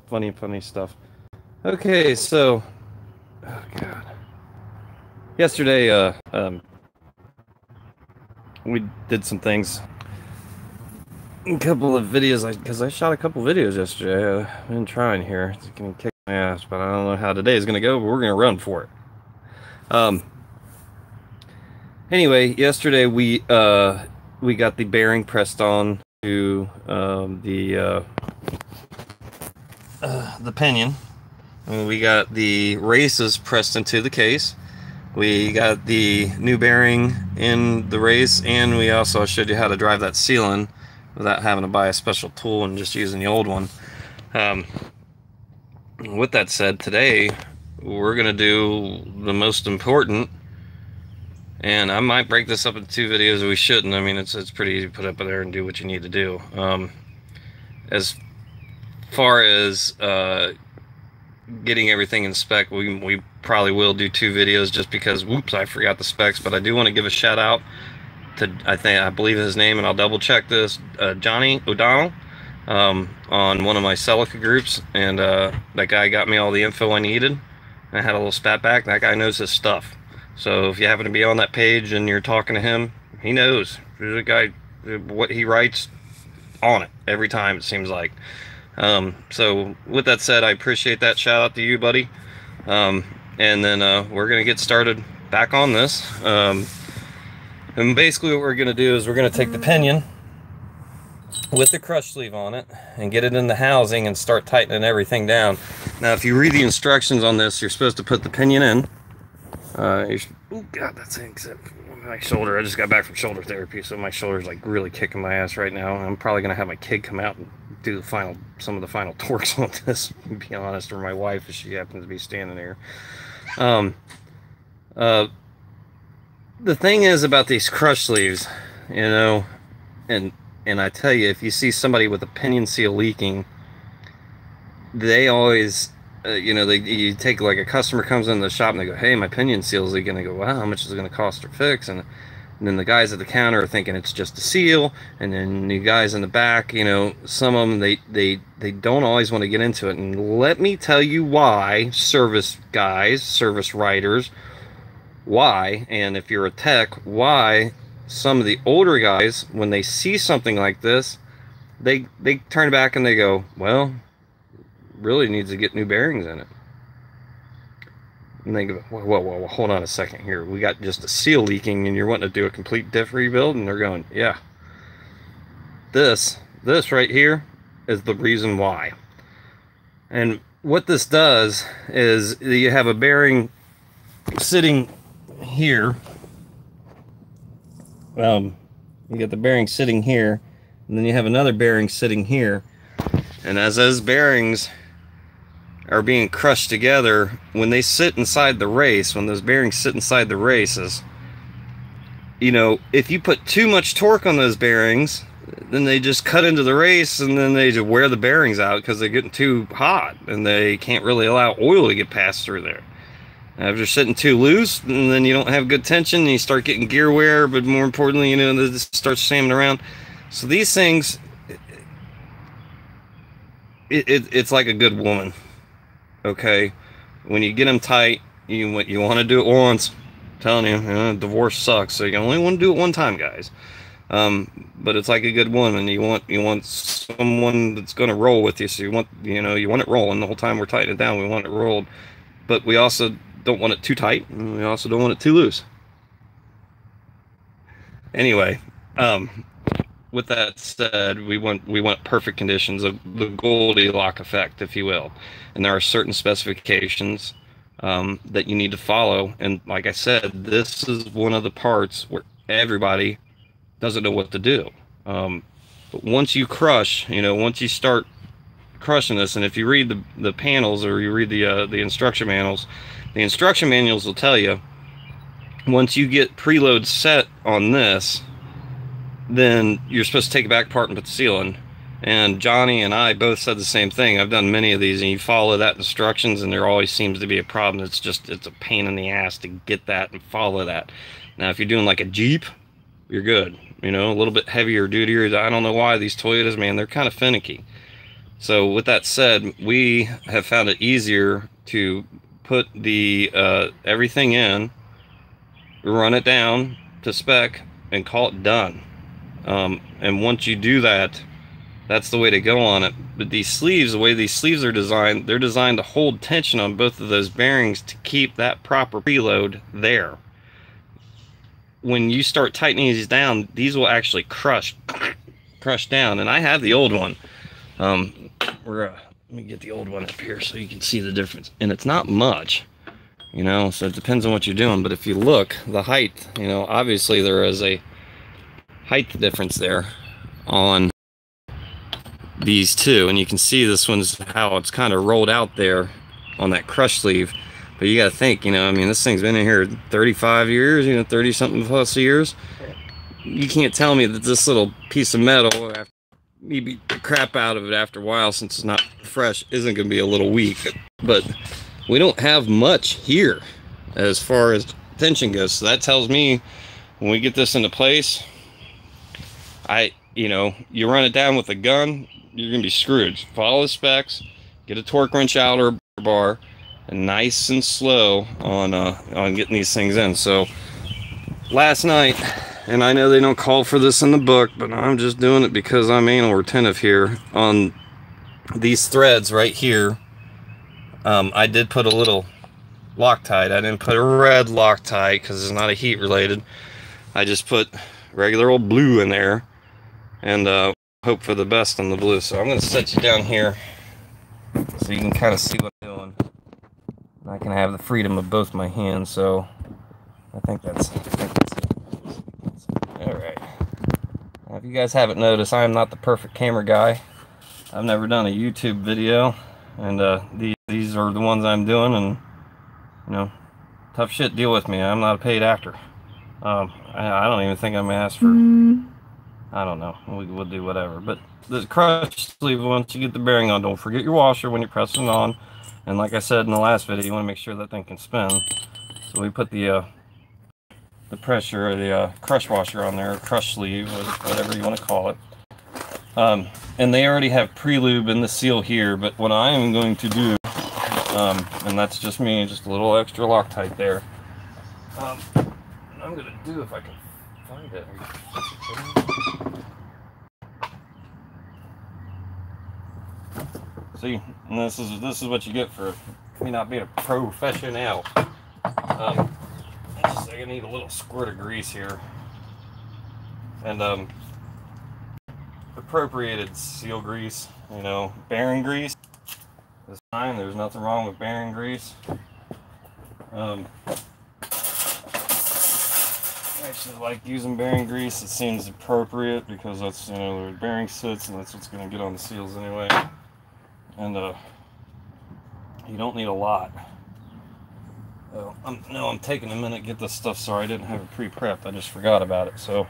funny stuff. Okay, so, oh god, yesterday, we did some things, a couple of videos, because I shot a couple videos yesterday. I've been trying here. It's gonna kick my ass, but I don't know how today is gonna go. But we're gonna run for it. Um. Anyway, yesterday we got the bearing pressed on to the pinion. And we got the races pressed into the case. We got the new bearing in the race, and we also showed you how to drive that sealant without having to buy a special tool and just using the old one. With that said, today we're gonna do the most important, and I might break this up into two videos. We shouldn't. I mean, it's pretty easy to put up there and do what you need to do. As far as getting everything in spec, we probably will do two videos just because, whoops, I forgot the specs. But I do want to give a shout out to, I believe his name, and I'll double check this, Johnny O'Donnell, on one of my Celica groups, and that guy got me all the info I needed. I had a little spat back. That guy knows his stuff. So if you happen to be on that page and you're talking to him, he knows. There's a guy, what he writes on it every time, it seems like. So with that said, I appreciate that. Shout out to you, buddy. And then we're gonna get started back on this. And basically what we're gonna do is we're gonna take the pinion with the crush sleeve on it and get it in the housing and start tightening everything down. Now if you read the instructions on this, you're supposed to put the pinion in. Oh god, that's except my shoulder. I just got back from shoulder therapy, so my shoulder's like really kicking my ass right now. I'm probably gonna have my kid come out and do some of the final torques on this, to be honest, or my wife if she happens to be standing there. The thing is about these crush sleeves, you know, and I tell you, if you see somebody with a pinion seal leaking, they always, you know, you take, like, a customer comes in the shop and they go, hey, my pinion seal's leaking. They go, well, how much is it going to cost to fix? And then the guys at the counter are thinking it's just a seal, and then the guys in the back, you know, some of them, they don't always want to get into it. And let me tell you why, service guys, service writers, why, and if you're a tech, why some of the older guys, when they see something like this, they turn back and they go, well, really needs to get new bearings in it. And they go, whoa, hold on a second here. We got just a seal leaking and you're wanting to do a complete diff rebuild? And they're going, yeah. This right here is the reason why. And what this does is you have a bearing sitting here. You get the bearing sitting here, and then you have another bearing sitting here. And as those bearings are being crushed together, when they sit inside the race, when those bearings sit inside the races, you know, if you put too much torque on those bearings, then they just cut into the race, and then they just wear the bearings out because they're getting too hot, and they can't really allow oil to get passed through there. Now, if you're sitting too loose, and then you don't have good tension, and you start getting gear wear, but more importantly, you know, this starts slamming around. So these things, it's like a good woman. Okay, when you get them tight, you want to do it once. I'm telling you, divorce sucks, so you only want to do it one time, guys. But it's like a good woman. You want someone that's going to roll with you. So you want it rolling the whole time we're tightening it down. We want it rolled, but we also don't want it too tight, and we also don't want it too loose. Anyway, with that said, we want perfect conditions of the Goldilocks effect, if you will, and there are certain specifications that you need to follow. And like I said, this is one of the parts where everybody doesn't know what to do. But once you crush, you know, once you start crushing this, and if you read the panels, or you read the instruction manuals, the instruction manuals will tell you once you get preload set on this, then you're supposed to take it back apart and put the seal in. And Johnny and I both said the same thing. I've done many of these, and you follow that instructions, and there always seems to be a problem. It's a pain in the ass to get that and follow that. Now, if you're doing like a Jeep, you're good. You know, a little bit heavier, dudier. I don't know why these Toyotas, man, they're kind of finicky. So with that said, we have found it easier to put the everything in, run it down to spec, and call it done. And once you do that, that's the way to go on it. But these sleeves, the way these sleeves are designed, they're designed to hold tension on both of those bearings to keep that proper preload there. When you start tightening these down, these will actually crush down. And I have the old one. Let me get the old one up here so you can see the difference. And it's not much, you know, so it depends on what you're doing. But if you look, the height, you know, obviously there is a height difference there on these two, and you can see this one's how it's kind of rolled out there on that crush sleeve. But you got to think, you know, I mean, this thing's been in here 35 years, you know, 30 something plus years. You can't tell me that this little piece of metal, after you beat the crap out of it after a while, since it's not fresh, isn't going to be a little weak. But we don't have much here as far as tension goes, so that tells me when we get this into place, you know, you run it down with a gun, you're gonna be screwed. Follow the specs, get a torque wrench out or a bar, and nice and slow on getting these things in. So last night, and I know they don't call for this in the book, but I'm just doing it because I'm anal retentive here on these threads right here. I did put a little Loctite. I didn't put a red Loctite because it's not a heat related. I just put regular old blue in there, and hope for the best on the blue. So I'm going to set you down here so you can kind of see what I'm doing. I can have the freedom of both my hands, so I think that's it. Alright. Now, if you guys haven't noticed, I am not the perfect camera guy. I've never done a YouTube video, and these are the ones I'm doing, and, you know, tough shit, deal with me. I'm not a paid actor. I don't even think I'm asked for... I don't know. We'll do whatever. But the crush sleeve, once you get the bearing on, don't forget your washer when you're pressing it on. And like I said in the last video, you want to make sure that thing can spin. So we put the pressure, or the crush washer on there, crush sleeve, or whatever you want to call it. And they already have pre-lube in the seal here. But what I am going to do, and that's just me, just a little extra Loctite there. I'm going to do, if I can find it. See, and this is what you get for me not being a professional. Just, I need a little squirt of grease here, and appropriated seal grease. You know, bearing grease is fine. There's nothing wrong with bearing grease. I actually like using bearing grease. It seems appropriate because that's, you know, where the bearing sits, and that's what's going to get on the seals anyway. And you don't need a lot. I'm taking a minute to get this stuff. Sorry, I didn't have it pre-prepped. I just forgot about it. So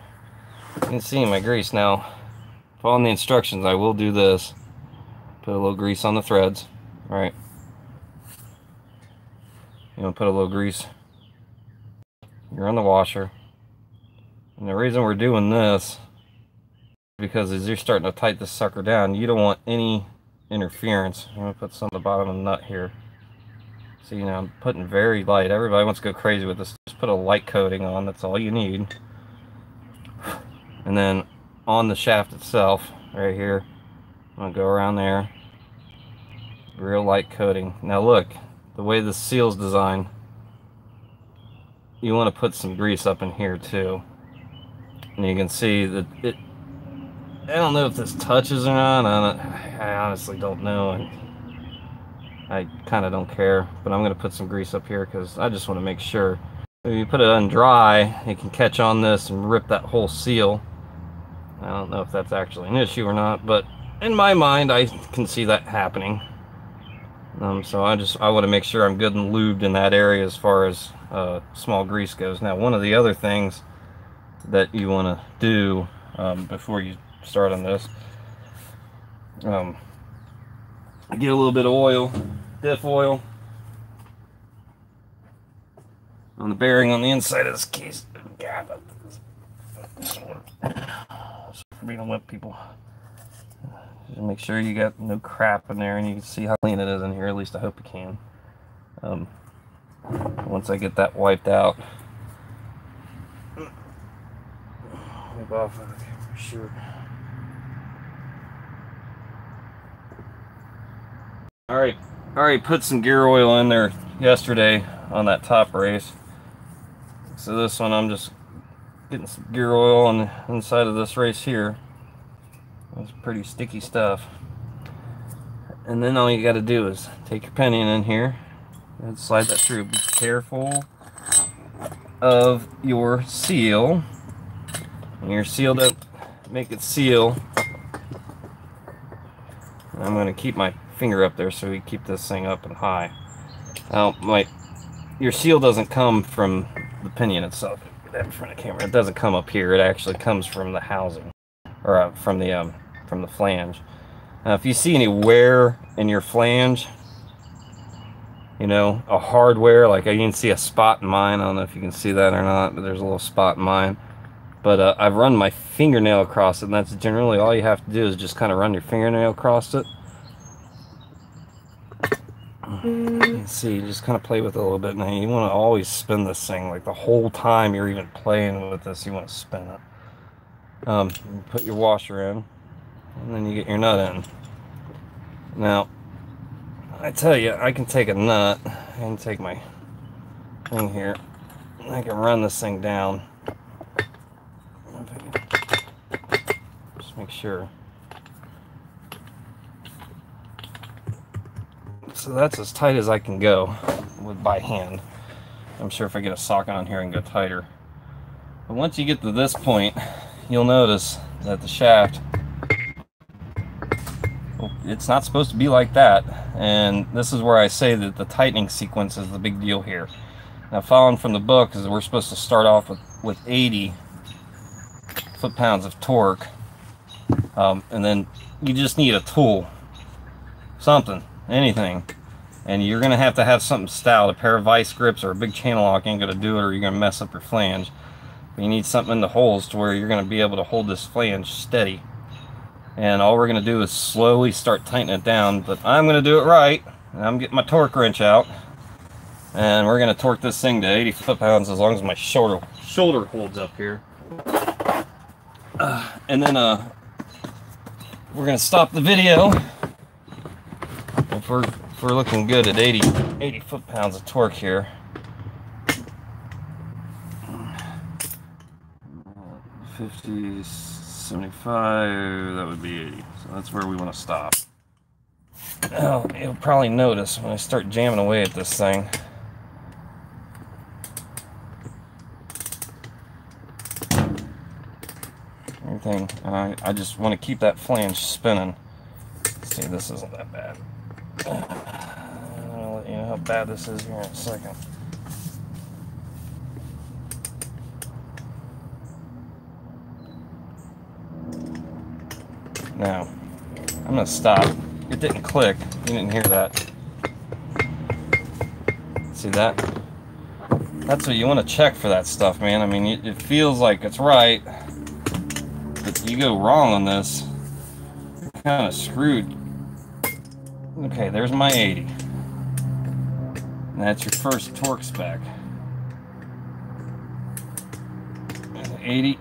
you can see my grease now. Following the instructions, I will do this. Put a little grease on the threads. All right. You know, put a little grease. You're on the washer. And the reason we're doing this is because as you're starting to tighten this sucker down, you don't want any interference. I'm going to put some at the bottom of the nut here. See, now I'm putting very light. Everybody wants to go crazy with this. Just put a light coating on. That's all you need. And then on the shaft itself, right here, I'm going to go around there. Real light coating. Now look, the way the seal's designed, you want to put some grease up in here too. And you can see that it, I don't know if this touches or not. I honestly don't know, and I kind of don't care. But I'm going to put some grease up here because I just want to make sure. If you put it on dry, it can catch on this and rip that whole seal. I don't know if that's actually an issue or not, but in my mind, I can see that happening. So I want to make sure I'm good and lubed in that area as far as small grease goes. Now, one of the other things that you want to do before you start on this, get a little bit of oil, Diff oil, on the bearing on the inside of this case. God, being a limp, people. Just make sure you got no crap in there, and you can see how clean it is in here. At least I hope you can. Once I get that wiped out, wipe off of the camera, sure. Alright, put some gear oil in there yesterday on that top race. So this one I'm just getting some gear oil on the inside of this race here. It's pretty sticky stuff. And then all you got to do is take your pinion in here and slide that through. Be careful of your seal. When your seal doesn't make it seal, I'm going to keep my finger up there so we keep this thing up and high. Now, your seal doesn't come from the pinion itself. Get that in front of the camera. It doesn't come up here. It actually comes from the housing, or from the flange. Now, if you see any wear in your flange, you know, a hard wear, like I can see a spot in mine. I don't know if you can see that or not, but there's a little spot in mine. But I've run my fingernail across it, and that's generally all you have to do is just kind of run your fingernail across it. You can see, you just kind of play with it a little bit. Now, you want to always spin this thing, like the whole time you're even playing with this, you want to spin it. You put your washer in, and then you get your nut in. Now, I tell you, I can take a nut, I can take my thing here, and I can run this thing down. Just make sure. So that's as tight as I can go by hand. I'm sure if I get a socket on here I can go tighter. But once you get to this point, you'll notice that the shaft, well, it's not supposed to be like that. And this is where I say that the tightening sequence is the big deal here. Now, following from the book is we're supposed to start off with 80 foot-pounds of torque. And then you just need a tool, something, anything, and you're going to have something stout. A pair of vice grips or a big channel lock ain't going to do it, or you're going to mess up your flange. But you need something in the holes to where you're going to be able to hold this flange steady. And all we're going to do is slowly start tightening it down, but I'm going to do it right. And I'm getting my torque wrench out, and we're going to torque this thing to 80 foot-pounds as long as my shoulder holds up here. And then we're going to stop the video. If we're looking good at 80 foot-pounds of torque here. 50, 75, that would be 80. So that's where we want to stop. Now, you'll probably notice when I start jamming away at this thing, everything, I just want to keep that flange spinning. See, this isn't that bad. I'll let you know how bad this is here in a second. Now, I'm going to stop. It didn't click. You didn't hear that. See that? That's what you want to check for that stuff, man. I mean, it feels like it's right, but you go wrong on this, you're kind of screwed. Okay, there's my 80. And that's your first torque spec. 80.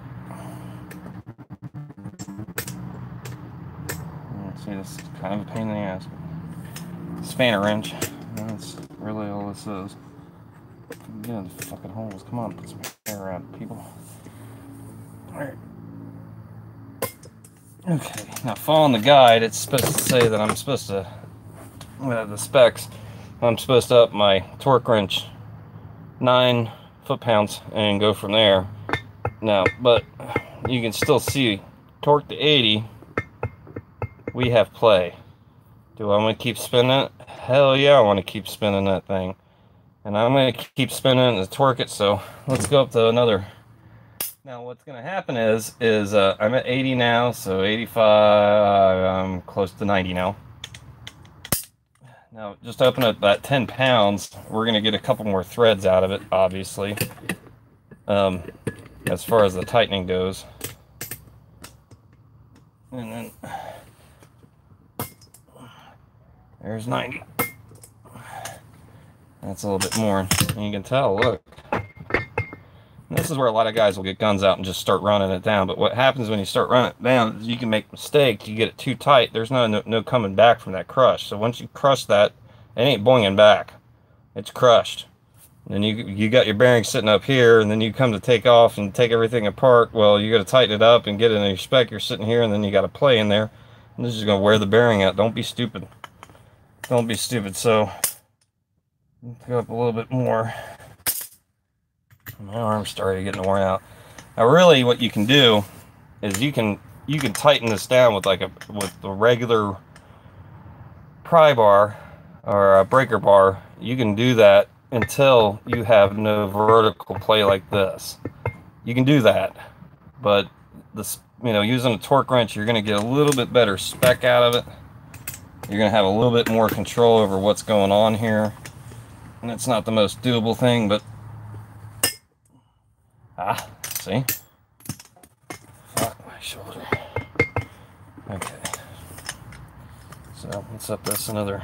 See, this is kind of a pain in the ass. Spanner wrench. That's really all this is. Get in the fucking holes. Come on, put some hair around, people. Alright. Okay, now following the guide, it's supposed to say that I'm supposed to, the specs, I'm supposed to up my torque wrench 9 foot-pounds and go from there. Now, but you can still see torque to 80, we have play. Do I want to keep spinning it? Hell yeah, I want to keep spinning that thing. And I'm going to keep spinning it to torque it, so let's go up to another. Now what's going to happen is I'm at 80 now, so 85, I'm close to 90 now. Now just open up that 10 pounds, we're going to get a couple more threads out of it, obviously, as far as the tightening goes. And then There's 90. That's a little bit more. And you can tell, look. This is where a lot of guys will get guns out and just start running it down. But what happens when you start running it down is you can make mistakes. You get it too tight. There's no coming back from that crush. So once you crush that, it ain't boinging back. It's crushed. And then you got your bearing sitting up here, and then you come to take off and take everything apart. Well, you got to tighten it up and get it in your spec. You're sitting here, and then you got to play in there. And this is going to wear the bearing out. Don't be stupid. Don't be stupid. So go up a little bit more. My arm's started getting worn out. Now, really, what you can do is you can tighten this down with with the regular pry bar or a breaker bar. You can do that until you have no vertical play like this. You can do that, but this, using a torque wrench, you're going to get a little bit better spec out of it. You're going to have a little bit more control over what's going on here, and it's not the most doable thing, but see? Fuck my shoulder. Okay. So let's up this another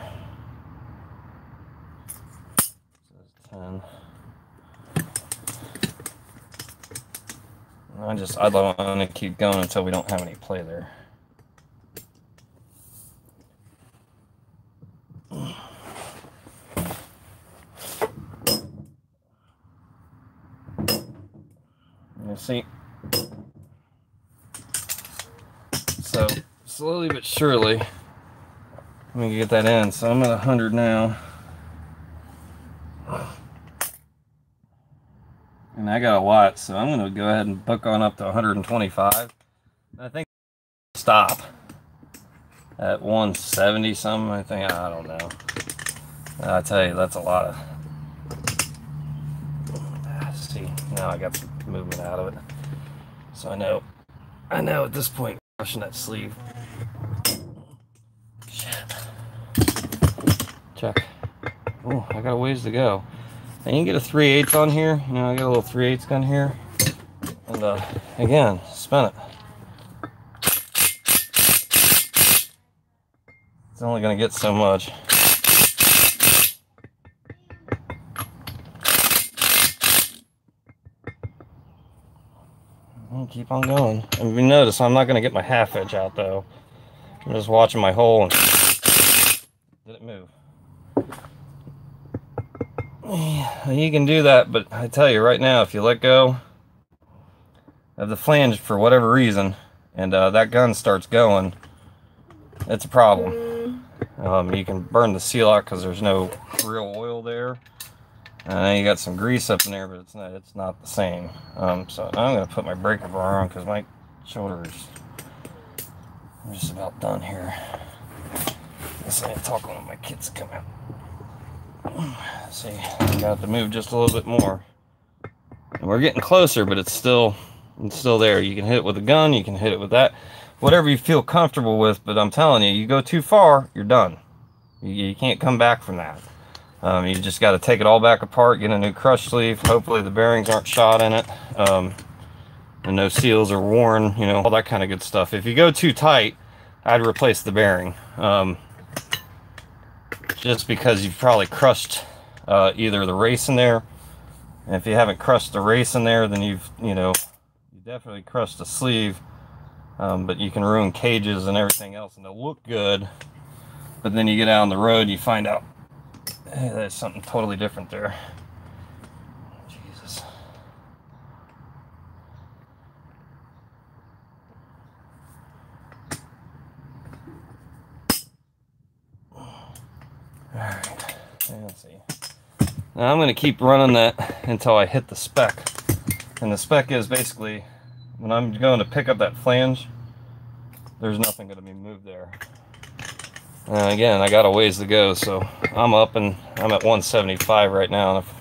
10. I don't want to keep going until we don't have any play there. You see? So slowly but surely, let me get that in. So I'm at 100 now. And I got a lot, so I'm going to go ahead and book on up to 125. I think stop at 170 something. I don't know. I tell you, that's a lot of. See, now I got some movement out of it, so I know at this point, crushing that sleeve. Shit. Check. Oh, I got a ways to go. And you can get a 3/8 on here. I got a little 3/8 gun here. And again, spin it. It's only going to get so much. And keep on going. And if you notice, I'm not going to get my half edge out though. I'm just watching my hole and did it move? You can do that, but I tell you right now, if you let go of the flange for whatever reason, and that gun starts going, it's a problem. You can burn the seal out because there's no real oil there. And you got some grease up in there, but it's not the same. So now I'm going to put my breaker bar on because my shoulders are just about done here. I guess I ain't talking when my kids come out. See, I got to move just a little bit more. And we're getting closer, but it's still there. You can hit it with a gun, you can hit it with that, whatever you feel comfortable with. But I'm telling you, you go too far, you're done. You can't come back from that. You just got to take it all back apart, get a new crush sleeve. Hopefully the bearings aren't shot in it, and no seals are worn. All that kind of good stuff. If you go too tight, I'd replace the bearing. Just because you've probably crushed either the race in there, and if you haven't crushed the race in there, then you definitely crushed the sleeve. But you can ruin cages and everything else, and they'll look good. But then you get out on the road, you find out, hey, there's something totally different there. Jesus. Alright, let's see. Now I'm going to keep running that until I hit the spec. And the spec is basically, when I'm going to pick up that flange, there's nothing going to be moved there. And again, I got a ways to go, so I'm up and I'm at 175 right now. And if